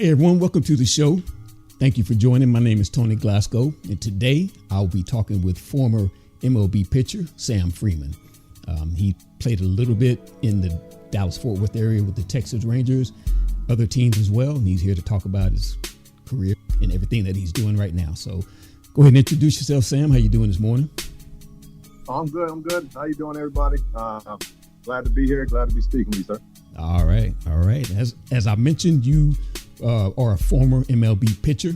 Hey everyone, welcome to the show. Thank you for joining. My name is Tony Glasgow, and today I'll be talking with former MLB pitcher Sam Freeman. He played a little bit in the Dallas-Fort Worth area with the Texas Rangers, other teams as well, and he's here to talk about his career and everything that he's doing right now. So go ahead and introduce yourself, Sam. How you doing this morning? I'm good. How you doing, everybody? Glad to be here. Glad to be speaking with you, sir. All right. As I mentioned, you are a former MLB pitcher,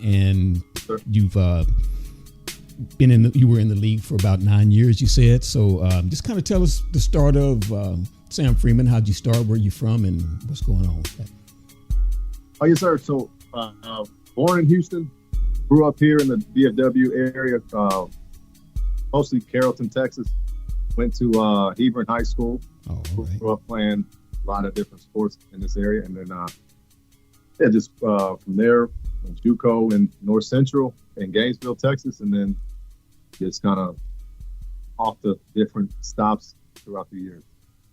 and you've you were in the league for about 9 years, you said. So just kind of tell us the start of Sam Freeman. How'd you start? Where you from, and what's going on with that? Oh, yes, sir. So born in Houston, grew up here in the DFW area, mostly Carrollton, Texas. Went to Hebron High School. Oh, all right. Grew up playing a lot of different sports in this area, and then from there, JUCO in North Central in Gainesville, Texas, and then just kind of off to different stops throughout the years.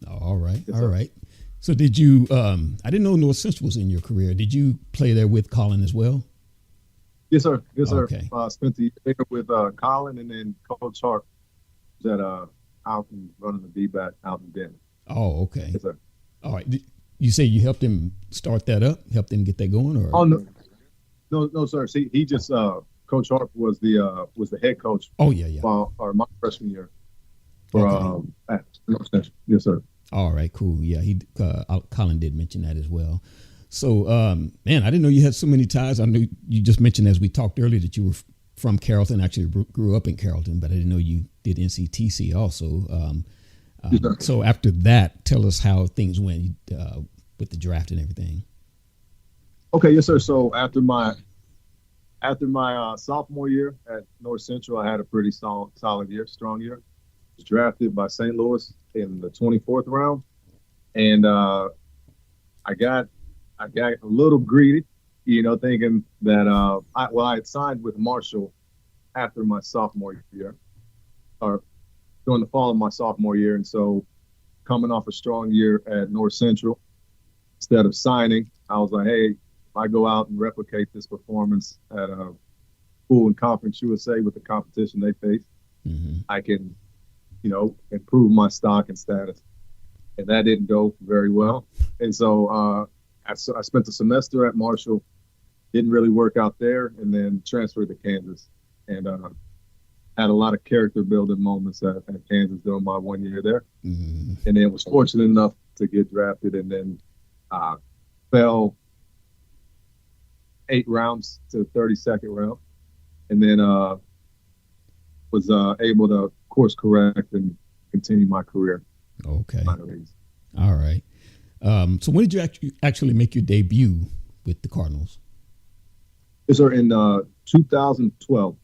Oh, all right. Yes, all sir. right. So did you, I didn't know North Central was in your career. Did you play there with Colin as well? Yes, sir. Okay. Spent the year with Colin, and then Coach Hart was at out and running the D-back out in Denton. Oh, okay. Yes, sir. All right. You say you helped him start that up, helped him get that going, or? Oh, no, sir. See, he just Coach Hart was the head coach. Oh, yeah. For my freshman year. At North Central. Yes, sir. All right, cool. Yeah, Colin did mention that as well. So, man, I didn't know you had so many ties. I knew you just mentioned as we talked earlier that you were from Carrollton, actually grew up in Carrollton, but I didn't know you did NCTC also. So after that, tell us how things went with the draft and everything. Okay, yes, sir. So after my sophomore year at North Central, I had a pretty solid year, strong year. Was drafted by St. Louis in the 24th round, and I got a little greedy, thinking that I had signed with Marshall after my sophomore year, or during the fall of my sophomore year, and so coming off a strong year at North Central, instead of signing, I was like, hey, if I go out and replicate this performance at a school in Conference USA with the competition they face, I can, improve my stock and status. And that didn't go very well. And so I spent the semester at Marshall, didn't really work out there, and then transferred to Kansas. And had a lot of character building moments at Kansas during my 1 year there. And then was fortunate enough to get drafted, and then fell 8 rounds to the 32nd round, and then was able to course correct and continue my career. Okay. All right. So when did you actually make your debut with the Cardinals? Yes, sir, in 2012.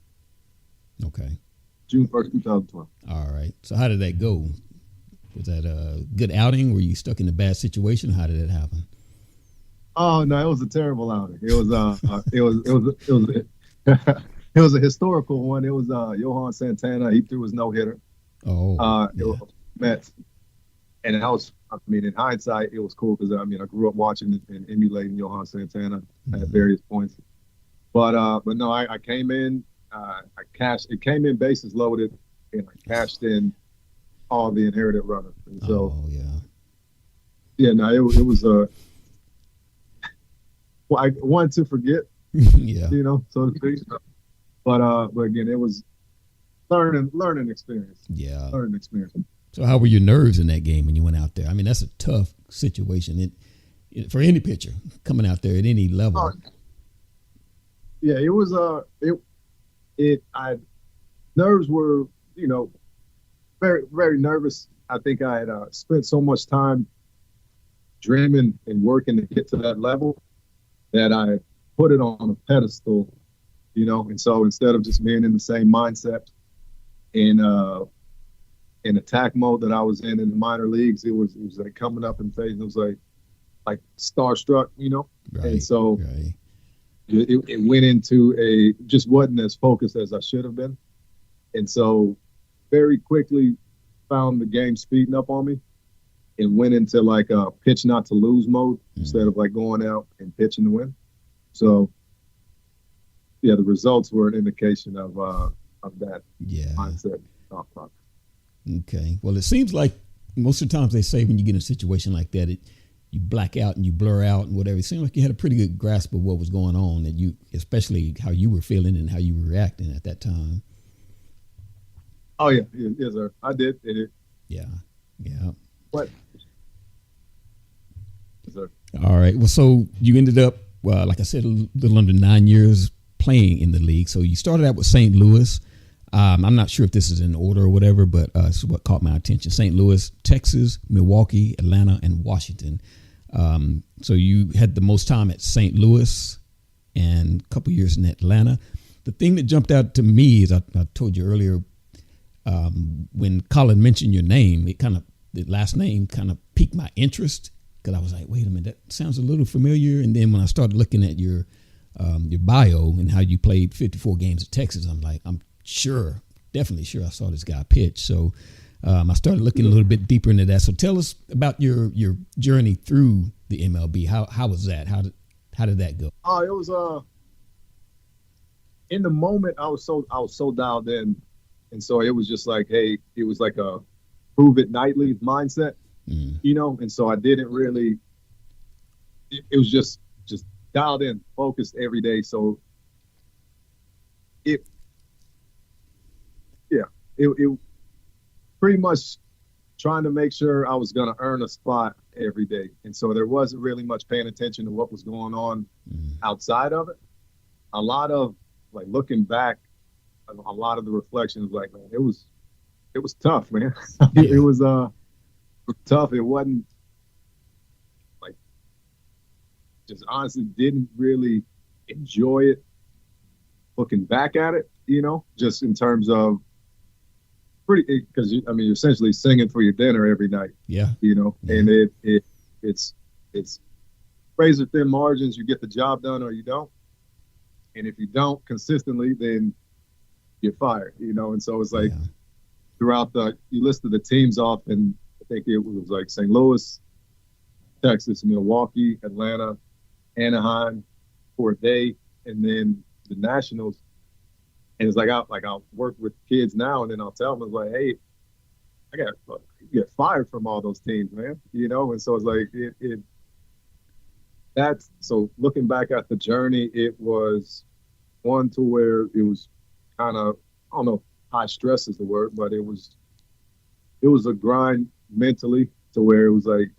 Okay. June 1st, 2012. All right. So how did that go? Was that a good outing? Were you stuck in a bad situation? How did it happen? Oh no, it was a terrible outing. It was a historical one. It was Johan Santana. He threw his no-hitter. Oh. It was Mets. And in hindsight, it was cool because I grew up watching and emulating Johan Santana at various points. But no, I came in. It came in bases loaded, and I cashed in all the inherited runners. And so, it was I wanted to forget, so to speak. But again, it was learning experience. Yeah, learning experience. So how were your nerves in that game when you went out there? I mean, that's a tough situation for any pitcher coming out there at any level. Yeah, it was nerves were, very, very nervous. I think I had spent so much time dreaming and working to get to that level that I put it on a pedestal, and so instead of just being in the same mindset in attack mode that I was in the minor leagues, it was like coming up in phase. It was like starstruck, Right, and so right. it went into just wasn't as focused as I should have been. And so very quickly found the game speeding up on me and went into like a pitch not to lose mode instead of like going out and pitching to win. So yeah, the results were an indication of that mindset. Okay. Well, it seems like most of the times they say when you get in a situation like that, you black out and you blur out and whatever. It seemed like you had a pretty good grasp of what was going on, and you, especially how you were feeling and how you were reacting at that time. Oh yeah, yes sir. I did. Yeah. What? Yes, sir. All right. Well, so you ended up, like I said, a little under 9 years playing in the league. So you started out with St. Louis. I'm not sure if this is in order or whatever, but this is what caught my attention. St. Louis, Texas, Milwaukee, Atlanta, and Washington. So you had the most time at St. Louis and a couple years in Atlanta. The thing that jumped out to me is I told you earlier, when Colin mentioned your name, the last name kind of piqued my interest, because I was like, wait a minute, that sounds a little familiar. And then when I started looking at your bio and how you played 54 games at Texas, I'm like, I'm definitely sure I saw this guy pitch. So I started looking a little bit deeper into that. So tell us about your journey through the MLB. How was that? How did that go? It was in the moment I was so dialed in, and so it was just like, hey, it was like a prove it nightly mindset, and so I didn't really. It was just dialed in, focused every day. So it pretty much trying to make sure I was going to earn a spot every day. And so there wasn't really much paying attention to what was going on outside of it. A lot of, like, looking back, a lot of the reflections, like, man, it was tough, man. It was tough. It wasn't, like, just honestly didn't really enjoy it looking back at it, just in terms of because you're essentially singing for your dinner every night. And it's razor thin margins. You get the job done or you don't, and if you don't consistently, then you're fired. And so it's like throughout you listed the teams off, and I think it was like St. Louis, Texas, Milwaukee, Atlanta, Anaheim for a day, and then the Nationals. And it's like I'll work with kids now, and then I'll tell them, it's like, hey, you get fired from all those teams, man. And so it's like that's so looking back at the journey, it was one to where it was kind of, I don't know if high stress is the word, but it was a grind mentally to where it was like,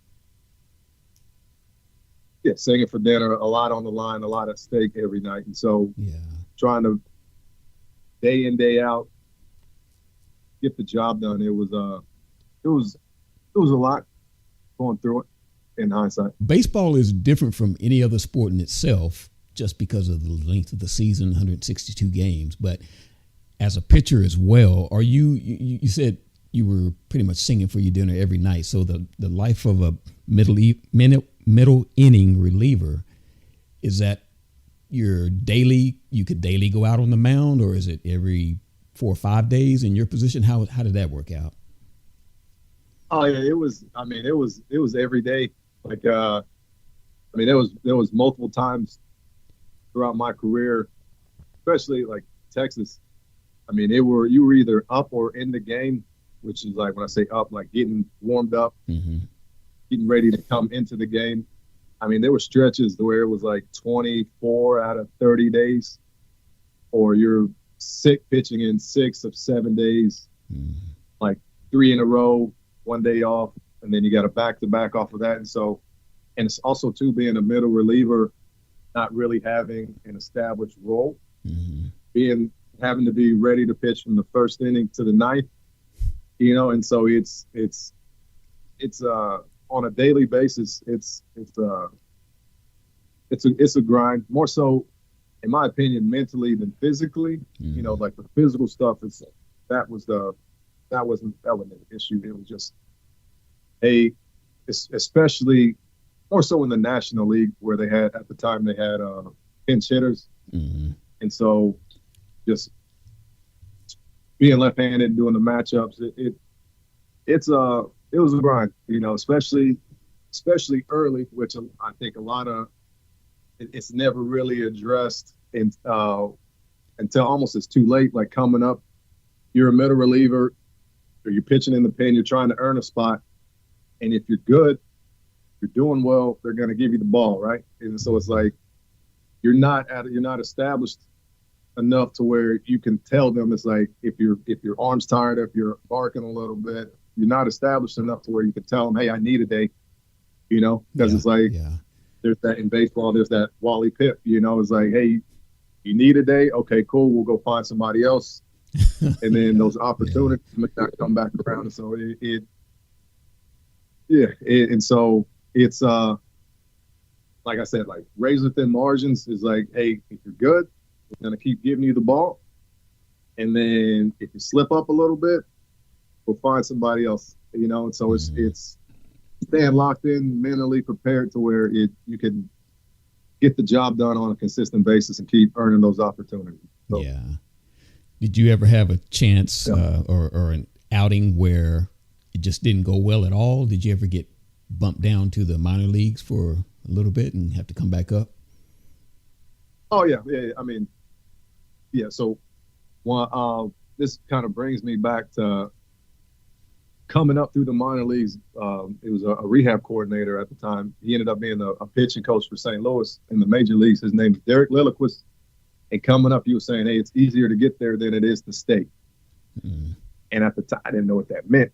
singing for dinner, a lot on the line, a lot at stake every night. And so trying to day in, day out, get the job done. It was a lot going through it in hindsight. Baseball is different from any other sport in itself just because of the length of the season, 162 games. But as a pitcher as well, are you said you were pretty much singing for your dinner every night. So the life of a middle inning reliever, is that you could daily go out on the mound, or is it every 4 or 5 days in your position? How did that work out? Oh yeah, it was every day. Like, there was multiple times throughout my career, especially like Texas. You were either up or in the game, which is like, when I say up, like getting warmed up, getting ready to come into the game. There were stretches where it was like 24 out of 30 days, or you're sick pitching in 6 of 7 days, like 3 in a row, 1 day off, and then you got a back-to-back off of that. And it's also, too, being a middle reliever, not really having an established role, having to be ready to pitch from the first inning to the ninth, and so it's on a daily basis, it's a grind, more so, in my opinion, mentally than physically. Like the physical stuff that wasn't an issue. It was just especially more so in the National League, where they had pinch hitters, and so just being left-handed and doing the matchups, it was a grind, especially early, which I think a lot of it's never really addressed until almost it's too late. Like coming up, you're a middle reliever, or you're pitching in the pen, you're trying to earn a spot, and if you're good, you're doing well, they're going to give you the ball, right? And so it's like you're not established enough to where you can tell them. It's like if your arm's tired, if you're barking a little bit, you're not established enough to where you can tell them, hey, I need a day, because it's like there's that in baseball, there's that Wally Pipp, it's like, hey, you need a day, okay, cool, we'll go find somebody else, and then those opportunities may not come back around. And so and so it's like I said, like razor thin margins is like, hey, if you're good, we're going to keep giving you the ball. And then if you slip up a little bit, we'll find somebody else, And so it's staying locked in, mentally prepared to where you can get the job done on a consistent basis and keep earning those opportunities. So, yeah. Did you ever have a chance or an outing where it just didn't go well at all? Did you ever get bumped down to the minor leagues for a little bit and have to come back up? Oh, yeah. I mean, so this kind of brings me back to coming up through the minor leagues. It was a rehab coordinator at the time. He ended up being a pitching coach for St. Louis in the major leagues. His name is Derek Lilliquist. And coming up, he was saying, hey, it's easier to get there than it is to stay. And at the time, I didn't know what that meant,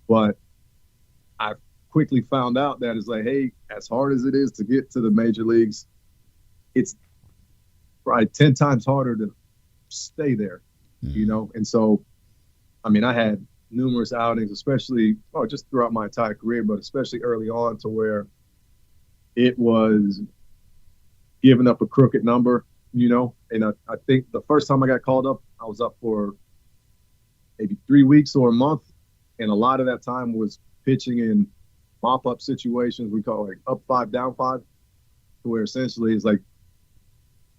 but I quickly found out that it's like, hey, as hard as it is to get to the major leagues, it's probably 10 times harder to stay there, And so, I mean, I had numerous outings, especially just throughout my entire career, but especially early on, to where it was giving up a crooked number, And I think the first time I got called up, I was up for maybe 3 weeks or a month, and a lot of that time was pitching in mop-up situations. We call it like up 5, down 5, to where essentially it's like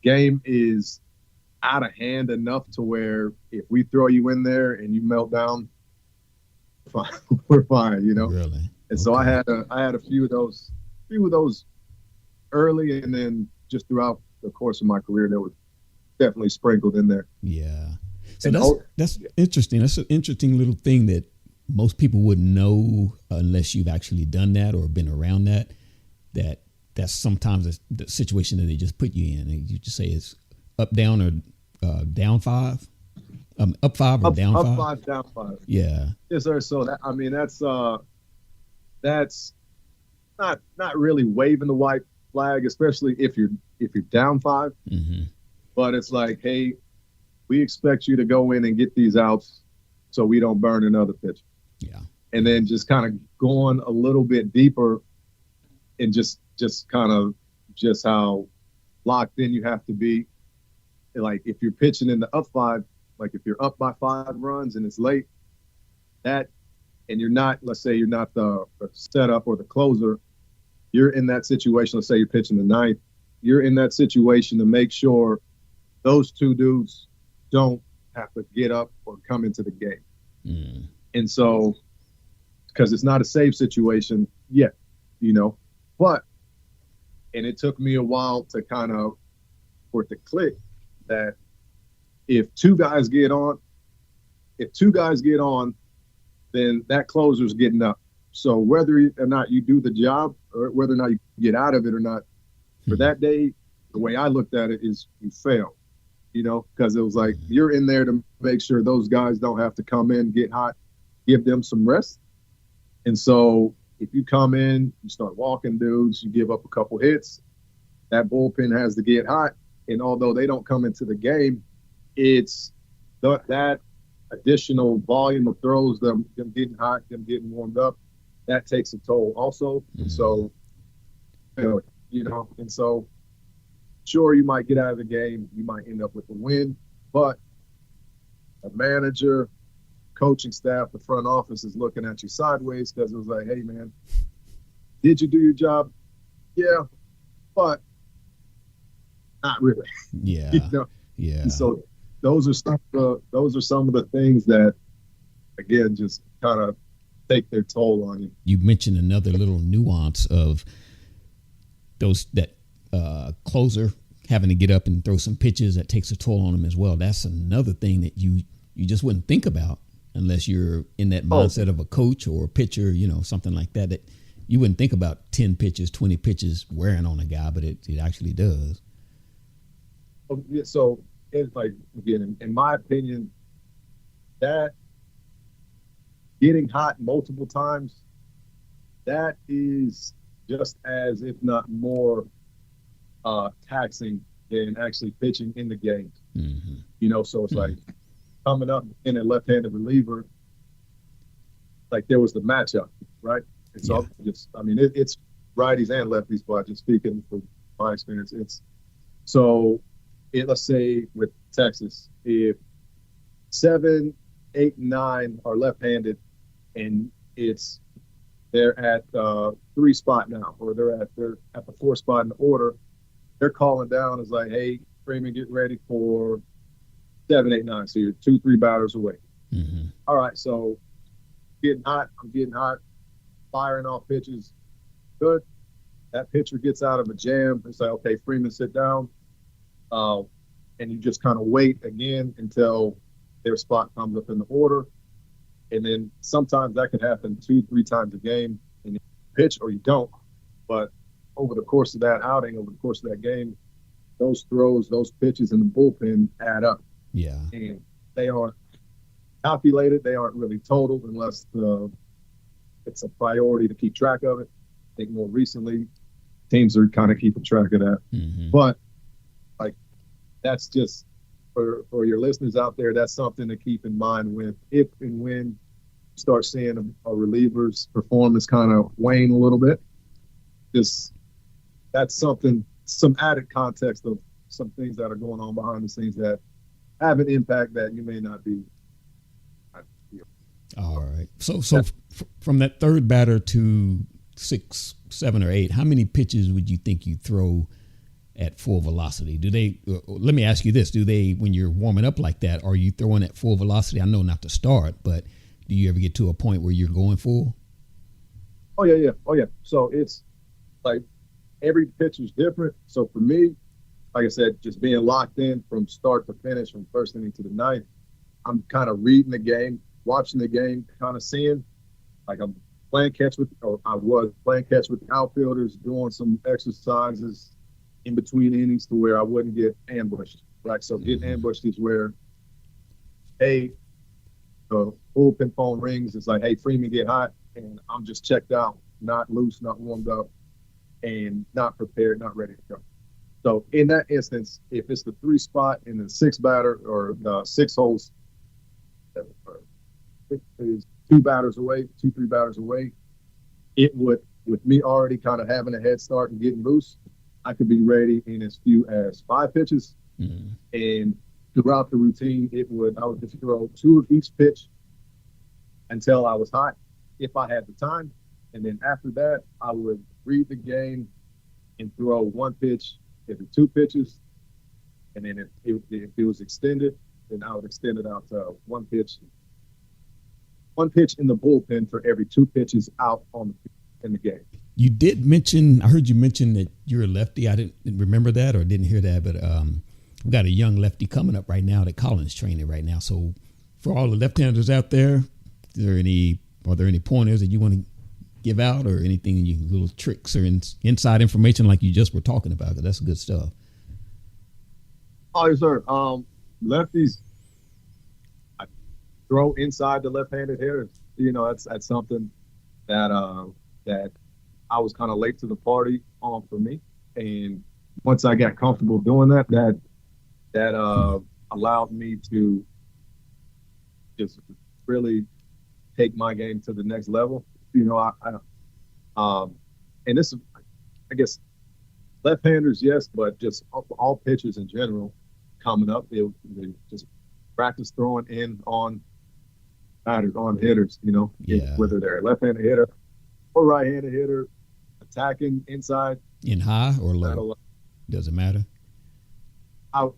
game is out of hand enough to where if we throw you in there and you melt down, we're fine, Really? And so I had a few of those early, and then just throughout the course of my career, there was definitely sprinkled in there. Yeah. So that's interesting. That's an interesting little thing that most people wouldn't know unless you've actually done that or been around that. That's sometimes the situation that they just put you in. And you just say it's up, down, or down 5. Up 5 or down 5? Up 5, down 5. Yeah. Yes, sir. So that's not really waving the white flag, especially if you're down 5. Mm-hmm. But it's like, hey, we expect you to go in and get these outs so we don't burn another pitch. Yeah. And then just kind of going a little bit deeper and just kind of just how locked in you have to be. Like if you're pitching in the up 5, like if you're up by 5 runs and it's late, and you're not, let's say you're not the setup or the closer, you're in that situation. Let's say you're pitching the 9th. You're in that situation to make sure those 2 dudes don't have to get up or come into the game. Mm. And so, because it's not a save situation yet, but, and it took me a while to kind of, for it to click that if 2 guys get on, then that closer's getting up. So whether or not you do the job or whether or not you get out of it or not, for that day, the way I looked at it is you fail, because it was like you're in there to make sure those guys don't have to come in, get hot, give them some rest. And so if you come in, you start walking dudes, you give up a couple hits, that bullpen has to get hot. And although they don't come into the game, it's that additional volume of throws, them getting hot, them getting warmed up, that takes a toll also. And so, and so sure, you might get out of the game, you might end up with a win, but a manager, coaching staff, the front office is looking at you sideways because it was like, hey, man, did you do your job? Yeah, but not really. Yeah. Yeah. And so those are some of the things that, again, just kind of take their toll on you. You mentioned another little nuance of those that closer having to get up and throw some pitches, that takes a toll on them as well. That's another thing that you just wouldn't think about unless you're in that mindset of a coach or a pitcher, something like that, that you wouldn't think about 10 pitches, 20 pitches wearing on a guy, but it actually does. So it's like, again, in my opinion, that getting hot multiple times, that is just as, if not more, taxing than actually pitching in the games. Mm-hmm. So it's like coming up in a left-handed reliever, like there was the matchup, right? And so it's righties and lefties, but just speaking from my experience, let's say with Texas, if 7, 8, and 9 are left-handed, and they're at 3 spot now, or they're at the 4 spot in the order, they're calling down is like, hey, Freeman, get ready for 7, 8, 9. So you're 2, 3 batters away. Mm-hmm. All right, so I'm getting hot, firing off pitches. Good. That pitcher gets out of a jam. It's like, okay, Freeman, sit down. And you just kind of wait again until their spot comes up in the order. And then sometimes that could happen 2, 3 times a game, and you pitch or you don't. But over the course of that outing, over the course of that game, those throws, those pitches in the bullpen add up. Yeah. And they aren't calculated. They aren't really totaled unless it's a priority to keep track of it. I think more recently, teams are kind of keeping track of that. Mm-hmm. But that's just for your listeners out there, that's something to keep in mind if and when you start seeing a reliever's performance kind of wane a little bit. That's some added context of some things that are going on behind the scenes that have an impact that you may not be. All right. So from that third batter to 6, 7, or 8, how many pitches would you think you throw at full velocity? Let me ask you this, when you're warming up like that, are you throwing at full velocity? I know not to start, but do you ever get to a point where you're going full? Oh yeah. So it's like every pitch is different. So for me, like I said, just being locked in from start to finish, from first inning to the ninth, I'm kind of reading the game, watching the game, kind of seeing, like I was playing catch with the outfielders, doing some exercises in between innings to where I wouldn't get ambushed, right? So getting ambushed is where, hey, the bullpen phone rings. It's like, hey, Freeman, get hot. And I'm just checked out, not loose, not warmed up, and not prepared, not ready to go. So in that instance, if it's the 3 spot in the 6 batter or the 6 holes, is 2 batters away, 2, 3 batters away, it would, with me already kind of having a head start and getting loose, I could be ready in as few as 5 pitches. Mm-hmm. And throughout the routine, I would just throw 2 of each pitch until I was hot, if I had the time. And then after that, I would read the game and throw 1 pitch every 2 pitches. And then if it was extended, then I would extend it out to 1 pitch. 1 pitch in the bullpen for every 2 pitches out in the game. You did mention, I heard you mention that you're a lefty. I didn't remember that or didn't hear that, but we've got a young lefty coming up right now that Colin's training right now. So for all the left-handers out there, are there any pointers that you want to give out, or anything, little tricks or inside information like you just were talking about? Because that's good stuff. Oh, yes, sir. Lefties, I throw inside the left-handed hitters. That's something that I was kind of late to the party on for me. And once I got comfortable doing that allowed me to just really take my game to the next level. And this is, I guess, left-handers, yes, but just all pitchers in general coming up, they just practice throwing in on batters, on hitters, whether they're a left-handed hitter or right-handed hitter, attacking inside. In high or low? Doesn't matter. Out,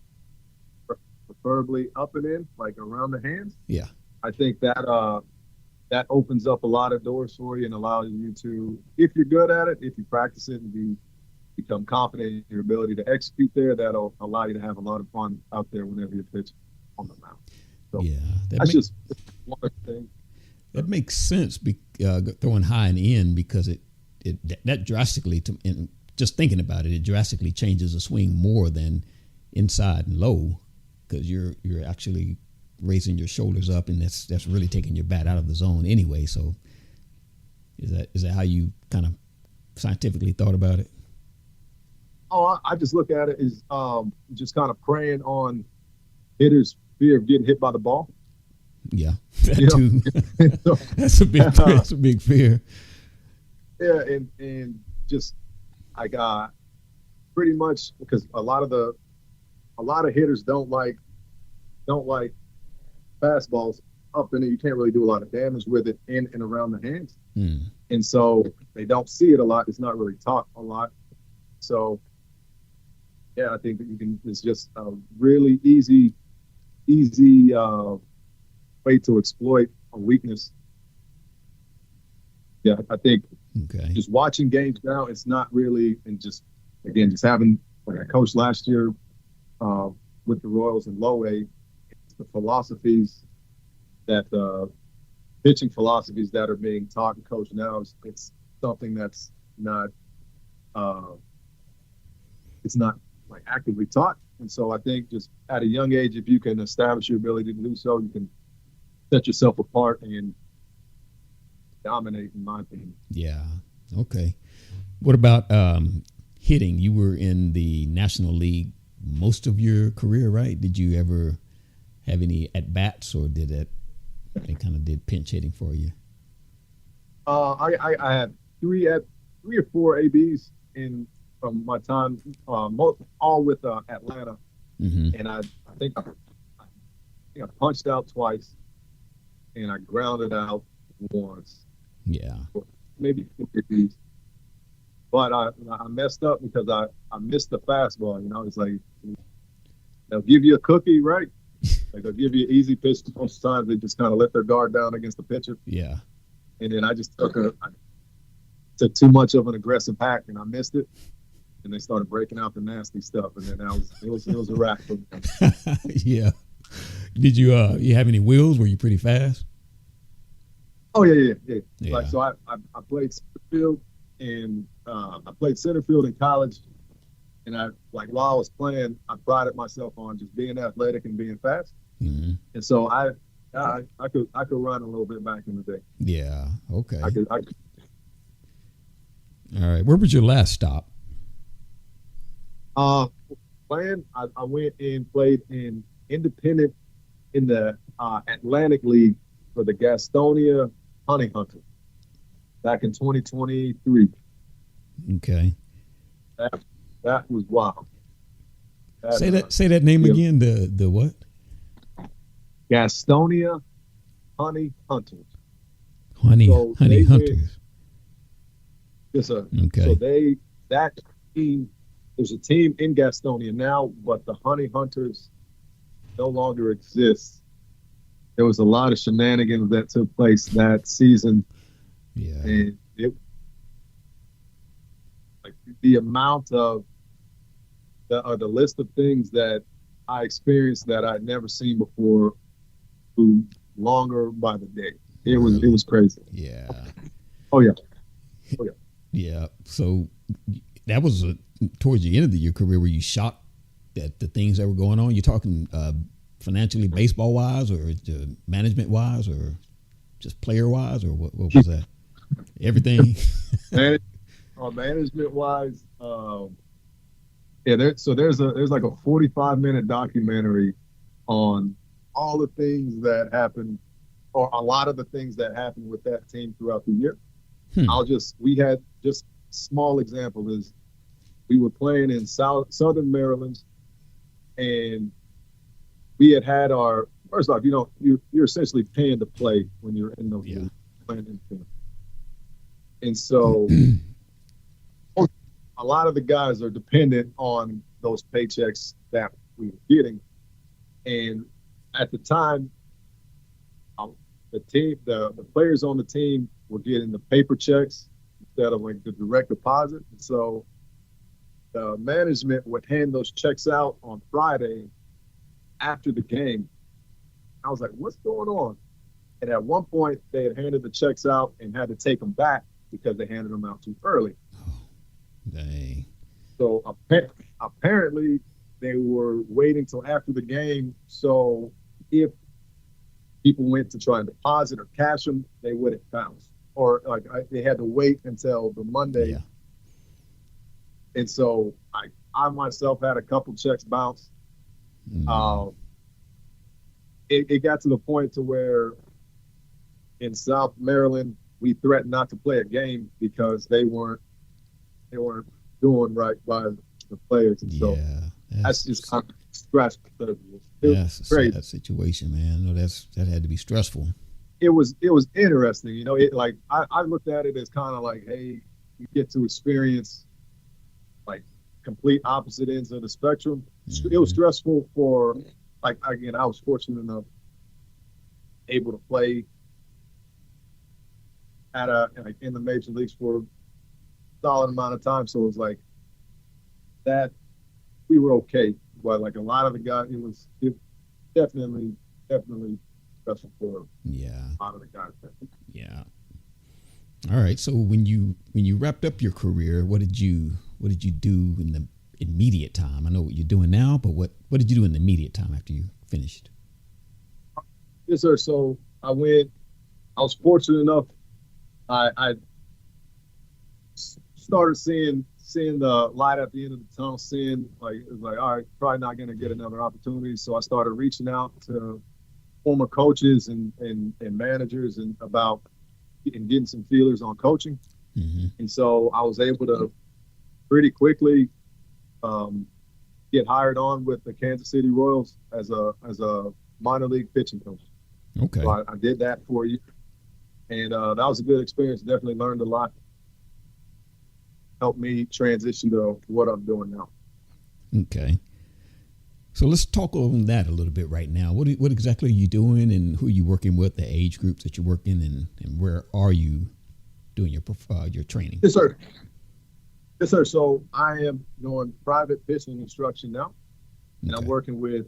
preferably up and in, like around the hands. Yeah. I think that opens up a lot of doors for you and allows you to, if you're good at it, if you practice it and become confident in your ability to execute there. That'll allow you to have a lot of fun out there whenever you pitch on the mound. So Yeah, that's just one thing. that makes sense. Throwing high and in, because that drastically, and just thinking about it, it drastically changes the swing more than inside and low, because you're actually raising your shoulders up, and that's really taking your bat out of the zone anyway. So is that how you kind of scientifically thought about it? Oh, I just look at it as just kind of preying on hitters' fear of getting hit by the ball. Yeah, that too. So, that's a big fear. Yeah, and just I got pretty much, because a lot of hitters don't like fastballs up in it. You can't really do a lot of damage with it in and around the hands. And so they don't see it a lot. It's not really taught a lot. So yeah, I think that it's just a really easy way to exploit a weakness. Yeah, I think just watching games now, it's not really, and just having, like I coached last year with the Royals in low A, the philosophies that pitching philosophies that are being taught and coached now, it's something that's not it's not like actively taught. And so I think just at a young age, if you can establish your ability to do so, you can set yourself apart and dominate, in my opinion. Yeah. Okay. What about hitting? You were in the National League most of your career, right? Did you ever have any at bats, or did they kind of did pinch hitting for you? I had three or four ABs from my time, all with Atlanta, and I think I punched out twice, and I grounded out once. Yeah, maybe 50s. But I messed up because I missed the fastball. It's like they'll give you a cookie, right? Like they'll give you an easy pitch. Most times they just kind of let their guard down against the pitcher. Yeah. And then I just took too much of an aggressive hack, and I missed it. And they started breaking out the nasty stuff, and then it was a wrap for me. Yeah. Did you have any wheels? Were you pretty fast? Oh yeah. Like, so I played center field, and I played center field in college, and while I was playing, I prided myself on just being athletic and being fast. Mm-hmm. And so I could run a little bit back in the day. Yeah. Okay. I could. All right. Where was your last stop? Playing, I went and played in independent in the Atlantic League for the Gastonia Honey Hunters back in 2023. Okay. That was wild. Say that name again. The what? Gastonia Honey Hunters. Honey Hunters. Yes, sir. Okay. So that team. There's a team in Gastonia now, but the Honey Hunters no longer exists. There was a lot of shenanigans that took place that season. Yeah. And the amount of the list of things that I experienced that I'd never seen before grew longer by the day. It was crazy. Yeah. Oh yeah. Yeah. So that was towards the end of your career, were you shocked at the things that were going on? You're talking financially, baseball wise, or management wise, or just player wise, or what was that? Everything. Management wise, there's like a 45-minute documentary on all the things that happened, or a lot of the things that happened with that team throughout the year. We had just small example is we were playing in Southern Maryland, and we had our first off, you're essentially paying to play when you're in those leagues, playing in film. And so a lot of the guys are dependent on those paychecks that we were getting. And at the time, the players on the team were getting the paper checks instead of like the direct deposit. And so the management would hand those checks out on Friday after the game. I was like, what's going on? And at one point, they had handed the checks out and had to take them back because they handed them out too early. Oh, dang. So apparently, they were waiting till after the game. So if people went to try and deposit or cash them, they wouldn't bounce. Or they had to wait until the Monday. Yeah. And so I myself had a couple checks bounce. It got to the point to where in South Maryland, we threatened not to play a game because they weren't doing right by the players. And so that's just kind of stressful. That's a sad situation, man. No, that had to be stressful. It was interesting, you know. I looked at it as kind of like, hey, you get to experience like complete opposite ends of the spectrum. Mm-hmm. It was stressful for I was fortunate enough able to play at in the major leagues for a solid amount of time. So it was like that we were okay. But like a lot of the guys, it definitely stressful for a lot of the guys. Yeah. All right. So when you wrapped up your career, what did you do in the immediate time? I know what you're doing now, but what did you do in the immediate time after you finished? Yes, sir. So I was fortunate enough. I started seeing the light at the end of the tunnel, it was like, all right, probably not going to get another opportunity. So I started reaching out to former coaches and managers and getting some feelers on coaching. Mm-hmm. And so I was able to pretty quickly get hired on with the Kansas City Royals as a minor league pitching coach. Okay. So I did that for a year. And that was a good experience. Definitely learned a lot. Helped me transition to what I'm doing now. Okay. So let's talk on that a little bit right now. What exactly are you doing, and who are you working with, the age groups that you're working in, and where are you doing your training? Yes, sir. Yes, sir. So I am doing private pitching instruction now, and I'm working with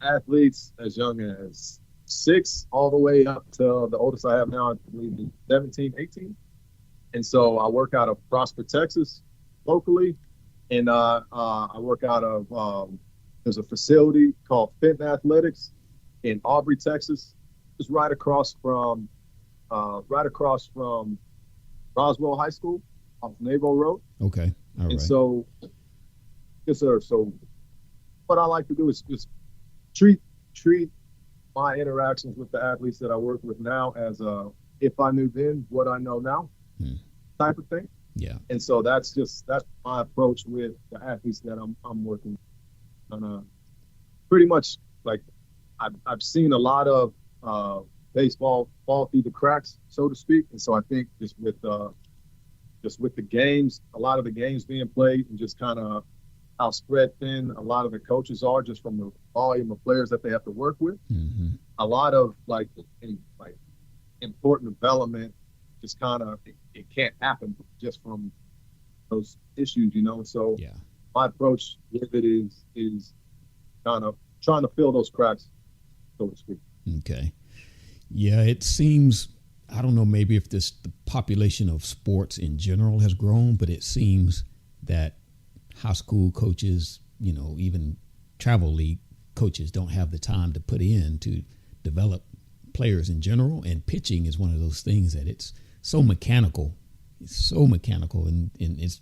athletes as young as 6 all the way up to the oldest I have now, I believe, is 17, 18. And so I work out of Prosper, Texas, locally, and I work out of there's a facility called Fit Athletics in Aubrey, Texas, just right across from Roswell High School off Naval Road. Okay, all right. And so, yes, sir. So what I like to do is just treat my interactions with the athletes that I work with now as if I knew then what I know now type of thing. Yeah. And so that's my approach with the athletes that I'm working on. Pretty much like I've seen a lot of baseball fall through the cracks, so to speak. And so I think just with the games, a lot of the games being played, and just kind of how spread thin a lot of the coaches are just from the volume of players that they have to work with. Mm-hmm. A lot of like important development just kind of it can't happen just from those issues, you know. So my approach with it is kind of trying to fill those cracks, so to speak. Okay. Yeah, it seems, I don't know, maybe if the population of sports in general has grown, but it seems that high school coaches, you know, even travel league coaches don't have the time to put in to develop players in general. And pitching is one of those things that it's so mechanical. It's so mechanical. And it's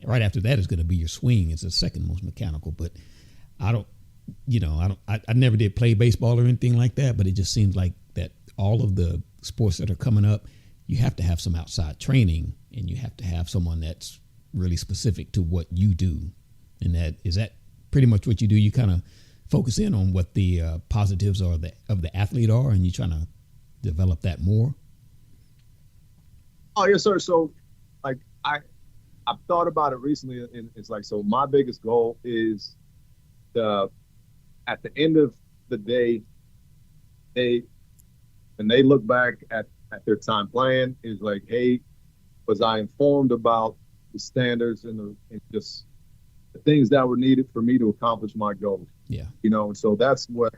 right after that is going to be your swing. It's the second most mechanical. But I never did play baseball or anything like that, but it just seems like that all of the sports that are coming up, you have to have some outside training, and you have to have someone that's really specific to what you do. And is that pretty much what you do? You kind of focus in on what the positives of the athlete are, and you trying to develop that more. Oh, yes, sir. So like I've thought about it recently, and it's like, so my biggest goal is at the end of the day, when they look back at their time playing, is like, hey, was I informed about the standards and just things that were needed for me to accomplish my goals. Yeah. And so that's what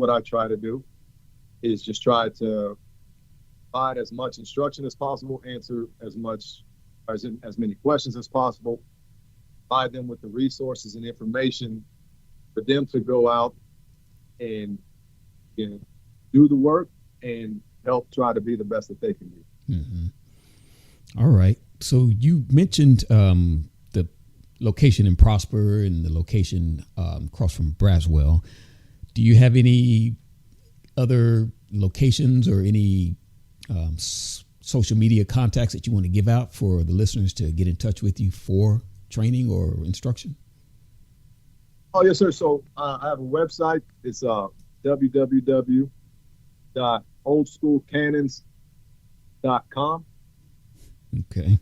I try to do, is just try to provide as much instruction as possible, answer as many questions as possible, provide them with the resources and information for them to go out and do the work and help try to be the best that they can be. Mm-hmm. All right. So you mentioned the location in Prosper and the location across from Braswell. Do you have any other locations or any social media contacts that you want to give out for the listeners to get in touch with you for training or instruction? Oh, yes, sir. So I have a website. It's www.oldschoolcannons.com. Okay.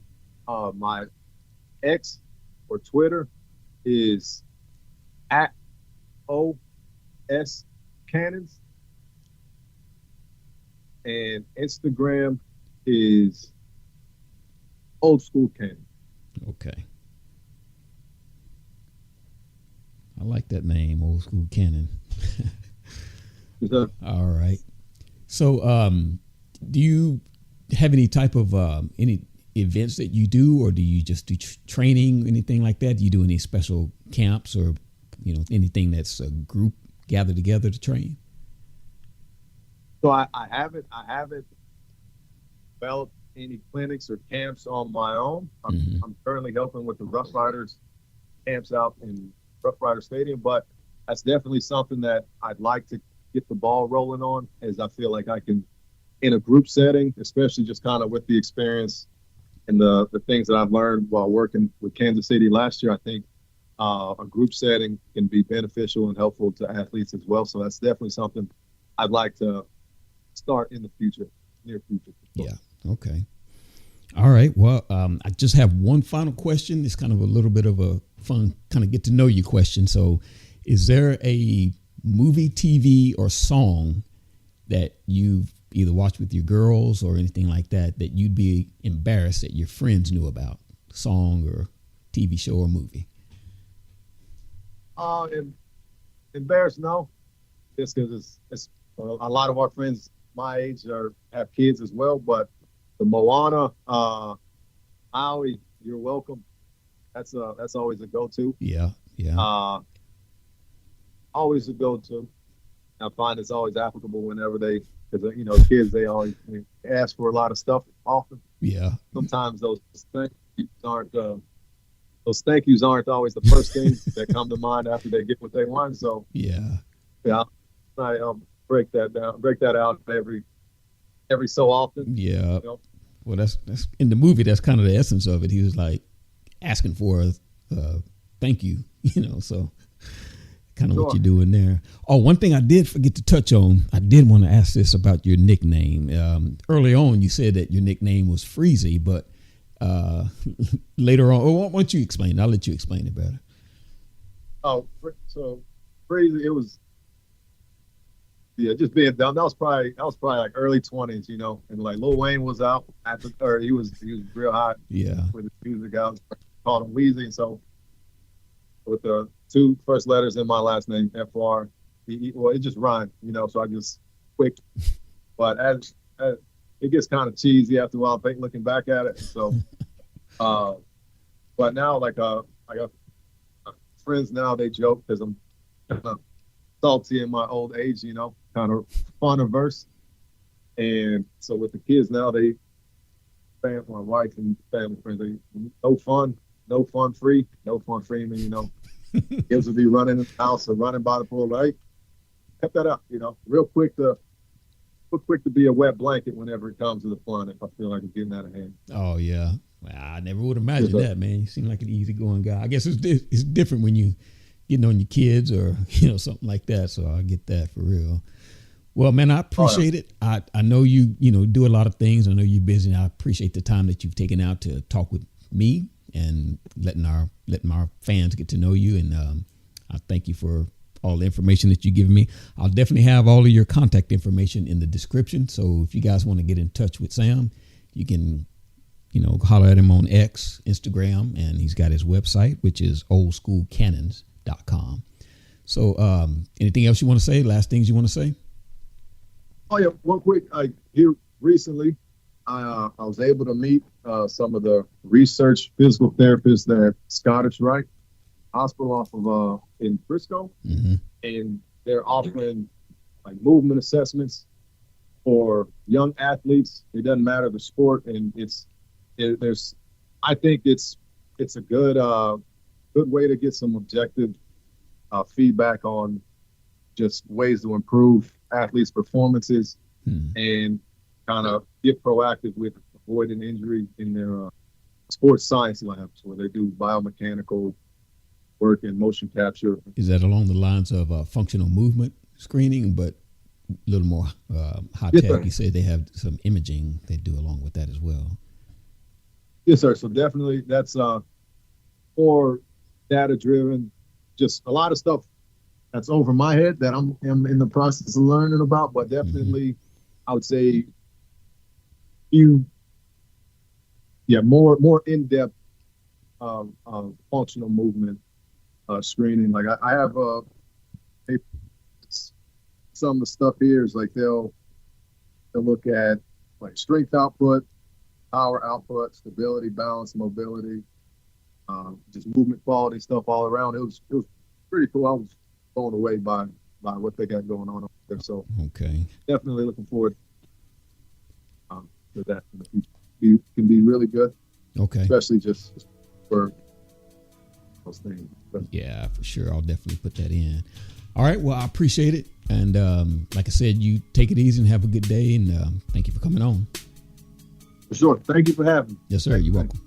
My X or Twitter is @OSCannons. And Instagram is Old School Cannon. Okay. I like that name, Old School Cannon. All right. So, do you have any type of any events that you do, or do you just do training, anything like that? Do you do any special camps or anything that's a group gathered together to train? So I haven't developed any clinics or camps on my own. I'm currently helping with the RoughRiders camps out in RoughRider Stadium, but that's definitely something that I'd like to get the ball rolling on, as I feel like I can, in a group setting, especially just kind of with the experience and the things that I've learned while working with Kansas City last year. I think a group setting can be beneficial and helpful to athletes as well. So that's definitely something I'd like to start in the near future. Yeah. Okay. All right. Well, I just have one final question. It's kind of a little bit of a fun kind of get to know you question. So is there a movie, TV, or song that you've either watched with your girls or anything like that you'd be embarrassed that your friends knew about? Song or TV show or movie? Embarrassed, no. Just because it's a lot of our friends my age have kids as well, but the Moana, Maui, You're Welcome. That's always a go-to. Yeah. Always a go-to. I find it's always applicable whenever because kids, they always ask for a lot of stuff often. Yeah. Sometimes those thank yous aren't always the first thing that come to mind after they get what they want. So yeah, I break that out every so often. Yeah. Well, that's in the movie. That's kind of the essence of it. He was like asking for a thank you, so kind of what you're doing there. Oh, one thing I did forget to touch on. I did want to ask this about your nickname. Early on, you said that your nickname was Freezy, but later on, why don't you explain? I'll let you explain it better. Oh, so Freezy, it was just being dumb. That was probably like early 20s, and like Lil Wayne was out he was real hot. Yeah. With his music out, called him Weezy. So with the two first letters in my last name, FR, it just rhymed, so I just quick. But as it gets kind of cheesy after a while, looking back at it. So, but now I got friends now, they joke because I'm kind of salty in my old age, kind of fun-averse. And so with the kids now, my wife and family friends, no fun free, kids will be running in the house or running by the pool, right? Cut that up, real quick to be a wet blanket whenever it comes to the fun, if I feel like it's getting out of hand. Oh, yeah. Well, I never would imagine that, man. You seem like an easygoing guy. I guess it's different when you getting on your kids or, something like that. So I get that for real. Well, man, I appreciate it. I know you do a lot of things. I know you're busy, and I appreciate the time that you've taken out to talk with me and letting our fans get to know you. And I thank you for all the information that you've given me. I'll definitely have all of your contact information in the description. So if you guys want to get in touch with Sam, you can holler at him on X, Instagram, and he's got his website, which is oldschoolcannons.com. So anything else you want to say? Last things you want to say? Oh, yeah. One quick, here recently, I was able to meet some of the research physical therapists at Scottish Rite Hospital off of in Frisco. Mm-hmm. And they're offering like movement assessments for young athletes. It doesn't matter the sport. And I think it's a good way to get some objective feedback on just ways to improve athletes' performances and kind of get proactive with avoiding injury in their sports science labs where they do biomechanical work and motion capture. Is that along the lines of functional movement screening, but a little more high tech? Yes, you say they have some imaging they do along with that as well. Yes, sir. So definitely that's more data driven. Just a lot of stuff that's over my head that I'm in the process of learning about, but definitely I would say more in-depth functional movement screening. Like I have some of the stuff here is like they'll look at like strength output, power output, stability, balance, mobility, just movement quality stuff all around. It was pretty cool. I was blown away by what they got going on over there. So okay, definitely looking forward to that in the future. It can be really good. Okay, especially just for those things. Yeah, for sure. I'll definitely put that in. All right. Well, I appreciate it. And like I said, you take it easy and have a good day. And thank you for coming on. For sure. Thank you for having me. Yes, sir. You're welcome.